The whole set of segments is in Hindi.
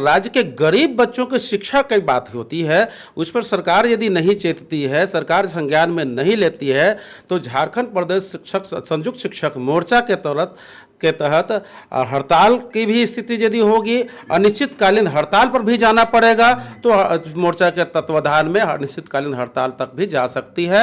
राज्य के गरीब बच्चों की शिक्षा की बात होती है, उस पर सरकार यदि नहीं चेतती है, सरकार संज्ञान में नहीं लेती है, तो झारखंड प्रदेश शिक्षक संयुक्त शिक्षक मोर्चा के तहत हड़ताल की भी स्थिति यदि होगी, अनिश्चितकालीन हड़ताल पर भी जाना पड़ेगा, तो मोर्चा के तत्वाधान में अनिश्चितकालीन हड़ताल तक भी जा सकती है।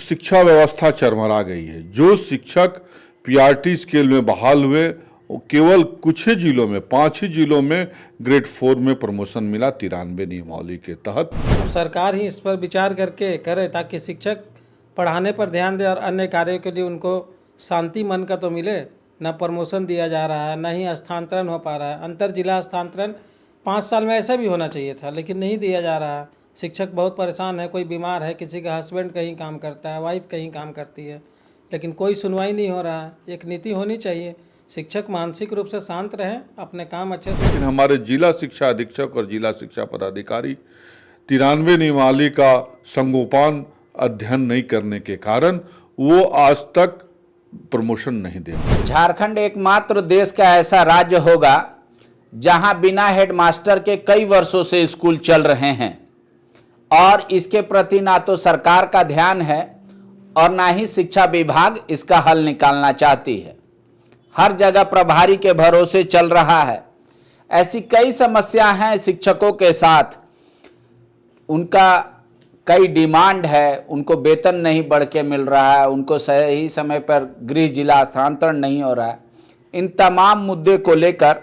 शिक्षा व्यवस्था चरमरा गई है। जो शिक्षक पीआरटी स्केल में बहाल हुए, केवल कुछ ही जिलों में, 5 ही जिलों में ग्रेड 4 में प्रमोशन मिला 93 नियमावली के तहत। अब सरकार ही इस पर विचार करके करे ताकि शिक्षक पढ़ाने पर ध्यान दे और अन्य कार्यों के लिए उनको शांति मन का तो मिले। न प्रमोशन दिया जा रहा है, न ही स्थानांतरण हो पा रहा है। अंतर जिला स्थानांतरण 5 साल में ऐसा भी होना चाहिए था, लेकिन नहीं दिया जा रहा है। शिक्षक बहुत परेशान है, कोई बीमार है, किसी का हस्बैंड कहीं काम करता है, वाइफ कहीं काम करती है, लेकिन कोई सुनवाई नहीं हो रहा है। एक नीति होनी चाहिए, शिक्षक मानसिक रूप से शांत रहें, अपने काम अच्छे से। लेकिन हमारे जिला शिक्षा अधीक्षक और जिला शिक्षा पदाधिकारी 93 नियमावली का संगोपान अध्ययन नहीं करने के कारण वो आज तक प्रमोशन नहीं दे। झारखंड एकमात्र देश का ऐसा राज्य होगा जहां बिना हेडमास्टर के कई वर्षों से स्कूल चल रहे हैं और इसके प्रति ना तो सरकार का ध्यान है और ना ही शिक्षा विभाग इसका हल निकालना चाहती है। हर जगह प्रभारी के भरोसे चल रहा है। ऐसी कई समस्या हैं शिक्षकों के साथ। उनका कई डिमांड है, उनको वेतन नहीं बढ़ के मिल रहा है, उनको सही समय पर गृह जिला स्थानांतरण नहीं हो रहा है। इन तमाम मुद्दे को लेकर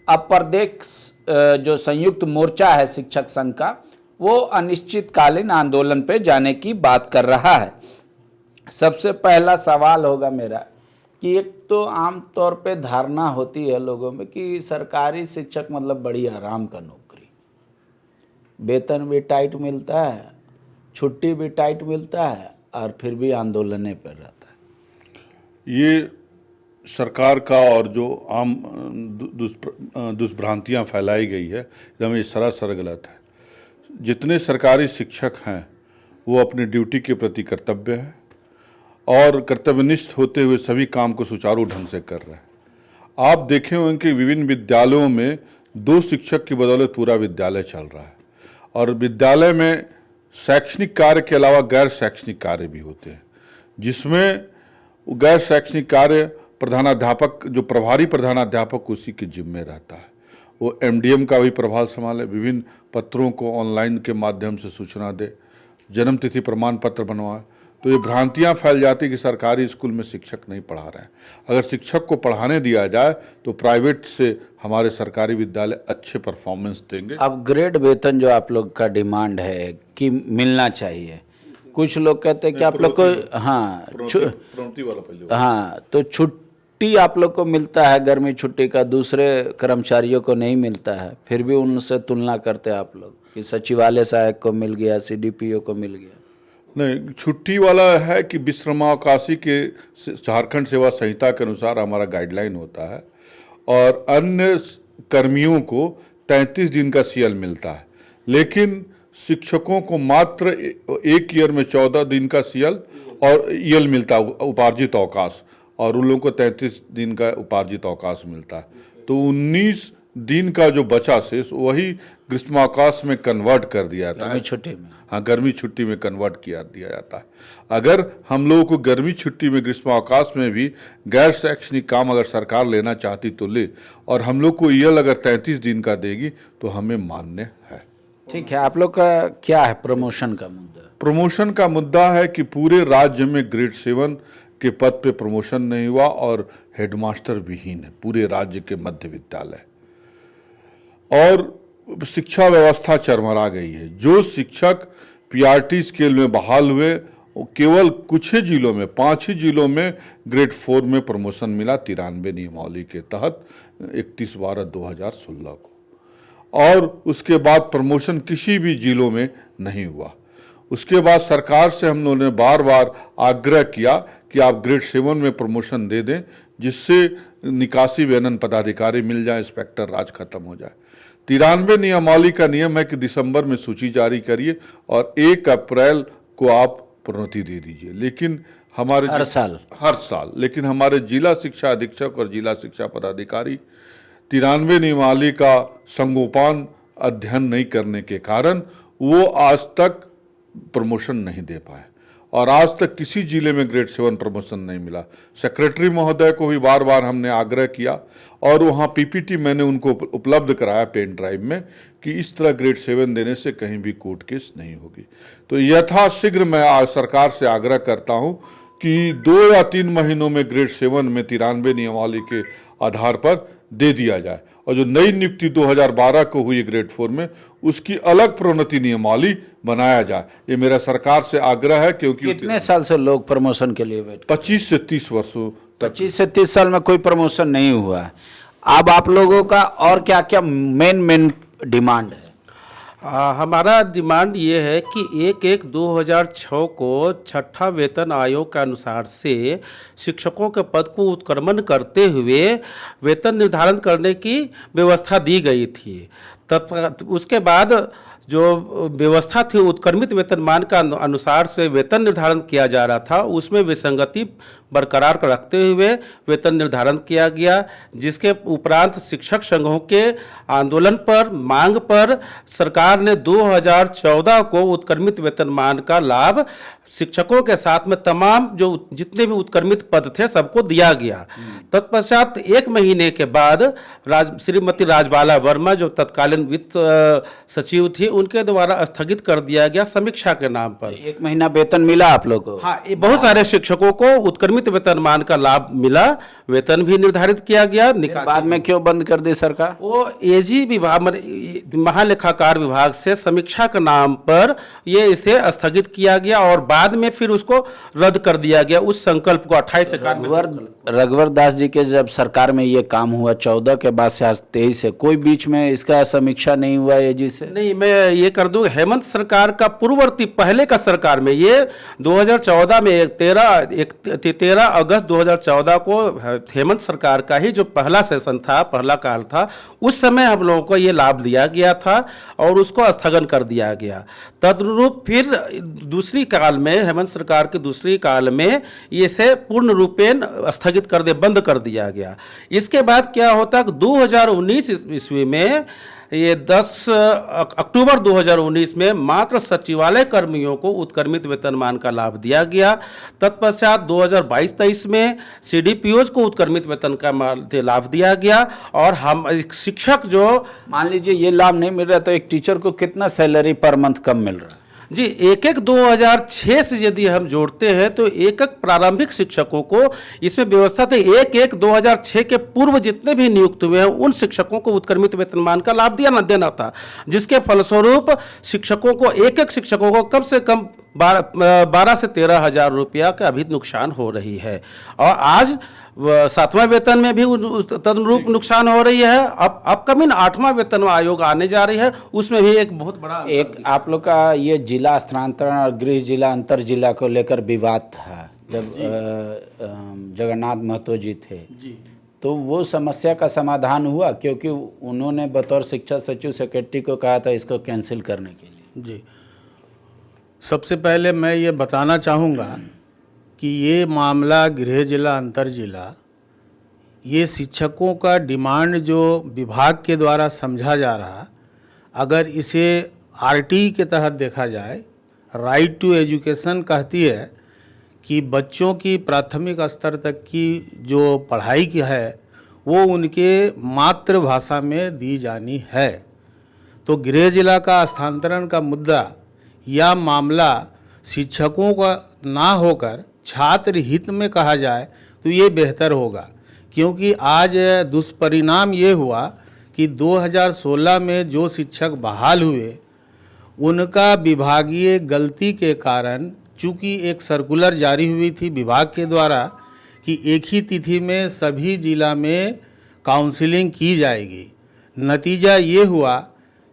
अब प्रदेश जो संयुक्त मोर्चा है शिक्षक संघ का, वो अनिश्चितकालीन आंदोलन पे जाने की बात कर रहा है। सबसे पहला सवाल होगा मेरा कि एक तो आम तौर पे धारणा होती है लोगों में कि सरकारी शिक्षक मतलब बड़ी आराम का नौकरी, वेतन भी टाइट मिलता है, छुट्टी भी टाइट मिलता है और फिर भी आंदोलने पर रहता है। ये सरकार का और जो आम दुष्भ्रांतियां फैलाई गई है, एकदम ये सरासर गलत है। जितने सरकारी शिक्षक हैं वो अपनी ड्यूटी के प्रति कर्तव्य हैं और कर्तव्यनिष्ठ होते हुए सभी काम को सुचारू ढंग से कर रहे हैं। आप देखे होंगे कि विभिन्न विद्यालयों में 2 शिक्षक की बदौलत पूरा विद्यालय चल रहा है और विद्यालय में शैक्षणिक कार्य के अलावा गैर शैक्षणिक कार्य भी होते हैं, जिसमें गैर शैक्षणिक कार्य प्रधानाध्यापक, जो प्रभारी प्रधानाध्यापक उसी के जिम्मे रहता है। वो एमडीएम का भी प्रभार संभाले, विभिन्न पत्रों को ऑनलाइन के माध्यम से सूचना दे, जन्मतिथि प्रमाण पत्र बनवाए। तो ये भ्रांतियां फैल जाती कि सरकारी स्कूल में शिक्षक नहीं पढ़ा रहे हैं। अगर शिक्षक को पढ़ाने दिया जाए तो प्राइवेट से हमारे सरकारी विद्यालय अच्छे परफॉर्मेंस देंगे। अपग्रेड वेतन जो आप लोग का डिमांड है कि मिलना चाहिए, कुछ लोग कहते हैं कि आप लोग को तो छुट्टी आप लोग को मिलता है गर्मी छुट्टी का, दूसरे कर्मचारियों को नहीं मिलता है, फिर भी उनसे तुलना करते हैं आप लोग कि सचिवालय सहायक को मिल गया, सीडीपीओ को मिल गया। नहीं, छुट्टी वाला है कि विश्रमावकाशी के झारखंड सेवा संहिता के अनुसार हमारा गाइडलाइन होता है और अन्य कर्मियों को 33 दिन का सीएल मिलता है, लेकिन शिक्षकों को मात्र एक ईयर में 14 दिन का सीएल और ईएल मिलता है, उपार्जित अवकाश, और उन लोगों को 33 दिन का उपार्जित अवकाश मिलता है। तो 19 दिन का जो बचा शेष वही ग्रीष्मावकाश में कन्वर्ट कर दिया जाता है, गर्मी छुट्टी में। हाँ, गर्मी छुट्टी में कन्वर्ट किया दिया जाता है। अगर हम लोगों को गर्मी छुट्टी में ग्रीष्मावकाश में भी गैर शैक्षणिक काम अगर सरकार लेना चाहती तो ले, और हम लोग को ईएल अगर 33 दिन का देगी तो हमें मान्य है। ठीक है, आप लोग का क्या है प्रमोशन का मुद्दा? प्रमोशन का मुद्दा है कि पूरे राज्य में ग्रेड 7 के पद पे प्रमोशन नहीं हुआ और हेडमास्टर विहीन है पूरे राज्य के मध्य विद्यालय, और शिक्षा व्यवस्था चरमरा गई है। जो शिक्षक पीआरटी स्केल में बहाल हुए, केवल कुछ ही जिलों में, 5 ही जिलों में ग्रेड 4 में प्रमोशन मिला 93 नियमावली के तहत 31/12/2016 को, और उसके बाद प्रमोशन किसी भी जिलों में नहीं हुआ। उसके बाद सरकार से हम लोगों ने बार बार आग्रह किया कि आप ग्रेड 7 में प्रमोशन दे दें, जिससे निकासी वेतन पदाधिकारी मिल जाए, इंस्पेक्टर राज खत्म हो जाए। 93 नियमावली का नियम है कि दिसंबर में सूची जारी करिए और 1 अप्रैल को आप प्रोन्नति दे दीजिए, लेकिन हर साल, लेकिन हमारे जिला शिक्षा अधीक्षक और जिला शिक्षा पदाधिकारी 93 नियमावली का संगोपान अध्ययन नहीं करने के कारण वो आज तक प्रमोशन नहीं दे पाए और आज तक किसी जिले में ग्रेड 7 प्रमोशन नहीं मिला। सेक्रेटरी महोदय को भी बार बार हमने आग्रह किया और वहाँ पीपीटी मैंने उनको उपलब्ध कराया पेन ड्राइव में कि इस तरह ग्रेड 7 देने से कहीं भी कोर्ट केस नहीं होगी। तो यथाशीघ्र मैं सरकार से आग्रह करता हूँ कि 2 या 3 महीनों में ग्रेड 7 में 93 नियमावली के आधार पर दे दिया जाए और जो नई नियुक्ति 2012 को हुई ग्रेड 4 में उसकी अलग प्रोन्नति नियमावली बनाया जाए। ये मेरा सरकार से आग्रह है क्योंकि कितने साल से लोग प्रमोशन के लिए वेट 25 से 30 वर्षों तक 25 से 30 साल में कोई प्रमोशन नहीं हुआ है। अब आप लोगों का और क्या क्या मेन डिमांड है? हमारा डिमांड ये है कि 1/1/2006 को छठा वेतन आयोग के अनुसार से शिक्षकों के पद को उत्क्रमण करते हुए वेतन निर्धारण करने की व्यवस्था दी गई थी। उसके बाद जो व्यवस्था थी उत्क्रमित वेतनमान का अनुसार से वेतन निर्धारण किया जा रहा था, उसमें विसंगति बरकरार रखते हुए वेतन निर्धारण किया गया, जिसके उपरांत शिक्षक संघों के आंदोलन पर मांग पर सरकार ने 2014 को उत्क्रमित वेतनमान का लाभ शिक्षकों के साथ में तमाम जो जितने भी उत्क्रमित पद थे सबको दिया गया। तत्पश्चात 1 महीने के बाद श्रीमती राजबाला वर्मा जो तत्कालीन वित्त सचिव थी उनके द्वारा स्थगित कर दिया गया समीक्षा के नाम पर। 1 महीना वेतन मिला आप लोगों को? हाँ, बहुत सारे शिक्षकों को उत्क्रमित वेतनमान का लाभ मिला, वेतन भी निर्धारित किया गया। बाद में क्यों बंद कर दी सरकार? वो एजी विभाग महालेखाकार विभाग से समीक्षा के नाम पर ये इसे स्थगित किया गया और बाद में फिर उसको रद्द कर दिया गया। उस संकल्प को 28 रघुवर दास जी के जब सरकार में ये काम हुआ 14 के बाद से आज 23 से कोई बीच में इसका समीक्षा नहीं हुआ एजी से? नहीं, मैं ये कर दूं, हेमंत सरकार का पूर्ववर्ती पहले का सरकार में ये 2014 में 13 अगस्त 2014 को हेमंत सरकार का ही जो पहला सेशन था, पहला काल था, उस समय हम लोगों को ये लाभ दिया गया था और उसको स्थगन कर दिया गया। तदनुरूप फिर दूसरी काल में हेमंत सरकार के दूसरी काल में इसे पूर्ण रूपेण स्थगित कर दे बंद कर दिया गया। इसके बाद क्या होता कि 2019 ईस्वी में ये 10 अक्टूबर 2019 में मात्र सचिवालय कर्मियों को उत्क्रमित वेतनमान का लाभ दिया गया। तत्पश्चात 2022-23 में सीडीपीओज को उत्क्रमित वेतन का लाभ दिया गया और हम शिक्षक जो मान लीजिए ये लाभ नहीं मिल रहा तो एक टीचर को कितना सैलरी पर मंथ कम मिल रहा है? जी 1/1/2006 से यदि हम जोड़ते हैं तो एक प्रारंभिक शिक्षकों को इसमें व्यवस्था थी 1/1/2006 के पूर्व जितने भी नियुक्त हुए हैं उन शिक्षकों को उत्क्रमित वेतनमान का लाभ देना था, जिसके फलस्वरूप शिक्षकों को एक शिक्षकों को कम से कम 12 से 13 हजार रुपया का अभी नुकसान हो रही है और आज 7वां वेतन में भी तदनुरूप नुकसान हो रही है। अब अपकमिंग 8वां वेतन आयोग आने जा रही है, उसमें भी एक बहुत बड़ा एक आप लोग का ये जिला स्थानांतरण और गृह जिला अंतर जिला को लेकर विवाद था जब जगन्नाथ महतो जी थे तो वो समस्या का समाधान हुआ? क्योंकि उन्होंने बतौर शिक्षा सचिव सेक्रेटरी को कहा था इसको कैंसिल करने के लिए। जी, सबसे पहले मैं ये बताना चाहूँगा कि ये मामला गृह जिला अंतर जिला ये शिक्षकों का डिमांड जो विभाग के द्वारा समझा जा रहा, अगर इसे आरटी के तहत देखा जाए, राइट टू एजुकेशन कहती है कि बच्चों की प्राथमिक स्तर तक की जो पढ़ाई की है वो उनके मातृभाषा में दी जानी है। तो गृह जिला का स्थानांतरण का मुद्दा या मामला शिक्षकों का ना होकर छात्र हित में कहा जाए तो ये बेहतर होगा, क्योंकि आज दुष्परिणाम ये हुआ कि 2016 में जो शिक्षक बहाल हुए उनका विभागीय गलती के कारण, चूँकि एक सर्कुलर जारी हुई थी विभाग के द्वारा कि एक ही तिथि में सभी जिला में काउंसलिंग की जाएगी, नतीजा ये हुआ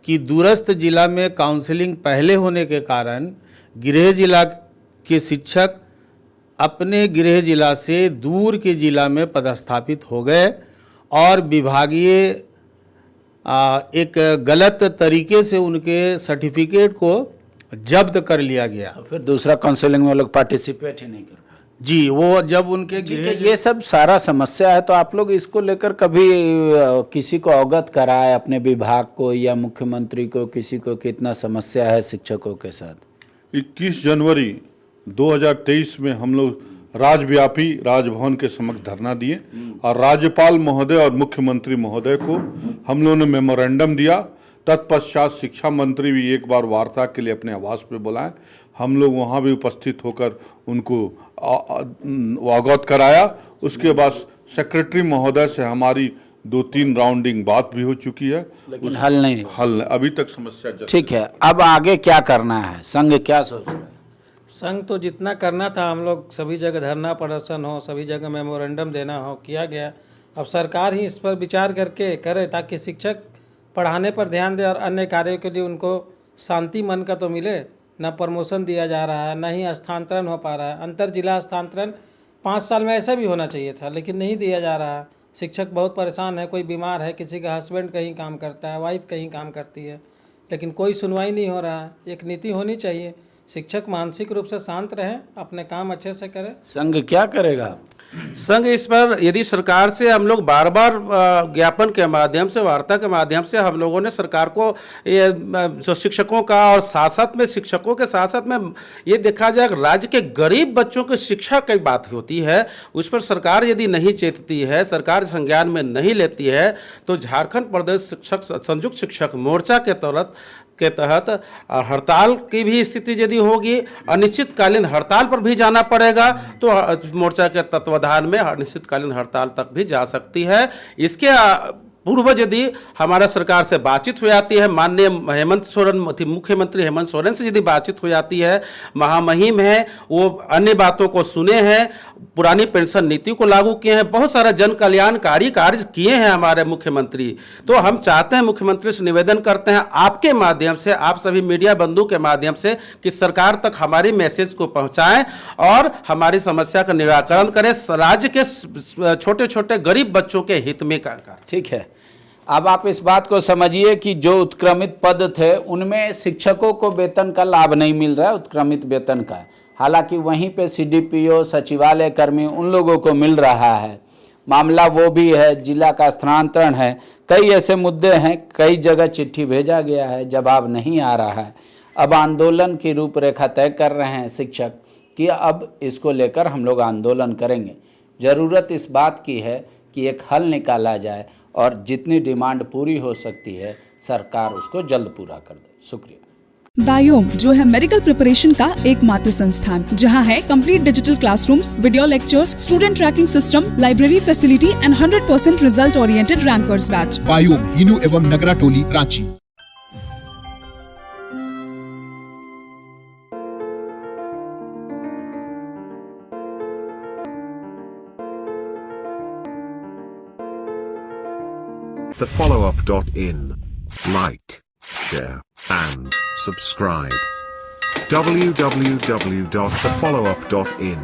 कि दूरस्थ जिला में काउंसलिंग पहले होने के कारण गृह जिला के शिक्षक अपने गृह जिला से दूर के जिला में पदस्थापित हो गए और विभागीय एक गलत तरीके से उनके सर्टिफिकेट को जब्त कर लिया गया। फिर दूसरा काउंसलिंग में लोग पार्टिसिपेट ही नहीं कर पाए। जी, वो जब उनके ठीक गृह है, ये सब सारा समस्या है, तो आप लोग इसको लेकर कभी किसी को अवगत कराए, अपने विभाग को या मुख्यमंत्री को, किसी को कितना समस्या है शिक्षकों के साथ? 21 जनवरी 2023 में हम लोग राज्यव्यापी राजभवन के समक्ष धरना दिए और राज्यपाल महोदय और मुख्यमंत्री महोदय को हम लोगों ने मेमोरेंडम दिया। तत्पश्चात शिक्षा मंत्री भी एक बार वार्ता के लिए अपने आवास पे बुलाए, हम लोग वहाँ भी उपस्थित होकर उनको अवगत कराया। उसके बाद सेक्रेटरी महोदय से हमारी 2-3 राउंडिंग बात भी हो चुकी है, लेकिन हल नहीं। अभी तक समस्या ठीक है, अब आगे क्या करना है? संघ क्या सोच रहा है? संघ तो जितना करना था, हम लोग सभी जगह धरना प्रदर्शन हो, सभी जगह मेमोरेंडम देना हो, किया गया। अब सरकार ही इस पर विचार करके करे ताकि शिक्षक पढ़ाने पर ध्यान दे और अन्य कार्यों के लिए उनको शांति मन का तो मिले। न प्रमोशन दिया जा रहा है, न ही स्थानांतरण हो पा रहा है। अंतर जिला स्थानांतरण 5 साल में ऐसा भी होना चाहिए था, लेकिन नहीं दिया जा रहा है। शिक्षक बहुत परेशान है, कोई बीमार है, किसी का हस्बैंड कहीं काम करता है, वाइफ कहीं काम करती है, लेकिन कोई सुनवाई नहीं हो रहा है। एक नीति होनी चाहिए, शिक्षक मानसिक रूप से शांत रहें, अपने काम अच्छे से करें। संघ क्या करेगा? संघ इस पर यदि सरकार से हम लोग बार बार ज्ञापन के माध्यम से, वार्ता के माध्यम से हम लोगों ने सरकार को ये जो शिक्षकों का और साथ साथ में शिक्षकों के साथ साथ में ये देखा जाए राज्य के गरीब बच्चों की शिक्षा की बात होती है, उस पर सरकार यदि नहीं चेतती है, सरकार संज्ञान में नहीं लेती है, तो झारखंड प्रदेश शिक्षक संयुक्त शिक्षक मोर्चा के तहत हड़ताल की भी स्थिति यदि होगी, अनिश्चितकालीन हड़ताल पर भी जाना पड़ेगा, तो मोर्चा के तत्वाधान में अनिश्चितकालीन हड़ताल तक भी जा सकती है। इसके पूर्व यदि हमारा सरकार से बातचीत हो जाती है, माननीय हेमंत सोरेन, मुख्यमंत्री हेमंत सोरेन से यदि बातचीत हो जाती है, महामहिम है, वो अन्य बातों को सुने हैं, पुरानी पेंशन नीति को लागू किए हैं, बहुत सारा जन कल्याणकारी कार्य किए हैं हमारे मुख्यमंत्री। तो हम चाहते हैं, मुख्यमंत्री से निवेदन करते हैं आपके माध्यम से, आप सभी मीडिया बंधु के माध्यम से, कि सरकार तक हमारी मैसेज को पहुंचाएं और हमारी समस्या का निराकरण करें, राज्य के छोटे छोटे गरीब बच्चों के हित में का। ठीक है, अब आप इस बात को समझिए कि जो उत्क्रमित पद थे उनमें शिक्षकों को वेतन का लाभ नहीं मिल रहा है, उत्क्रमित वेतन का। हालांकि वहीं पे सीडीपीओ, सचिवालय कर्मी, उन लोगों को मिल रहा है। मामला वो भी है, जिला का स्थानांतरण है, कई ऐसे मुद्दे हैं, कई जगह चिट्ठी भेजा गया है, जवाब नहीं आ रहा है। अब आंदोलन की रूपरेखा तय कर रहे हैं शिक्षक कि अब इसको लेकर हम लोग आंदोलन करेंगे। ज़रूरत इस बात की है कि एक हल निकाला जाए और जितनी डिमांड पूरी हो सकती है सरकार उसको जल्द पूरा कर दे। शुक्रिया। बायोम जो है मेडिकल प्रिपरेशन का एकमात्र संस्थान, जहां है complete digital classrooms, video lectures, student tracking system, library facility and 100% result oriented rankers batch. Biome, Hinoo एवं नगरा टोली, Ranchi. thefollowup.in. Like, share, and subscribe. www.thefollowup.in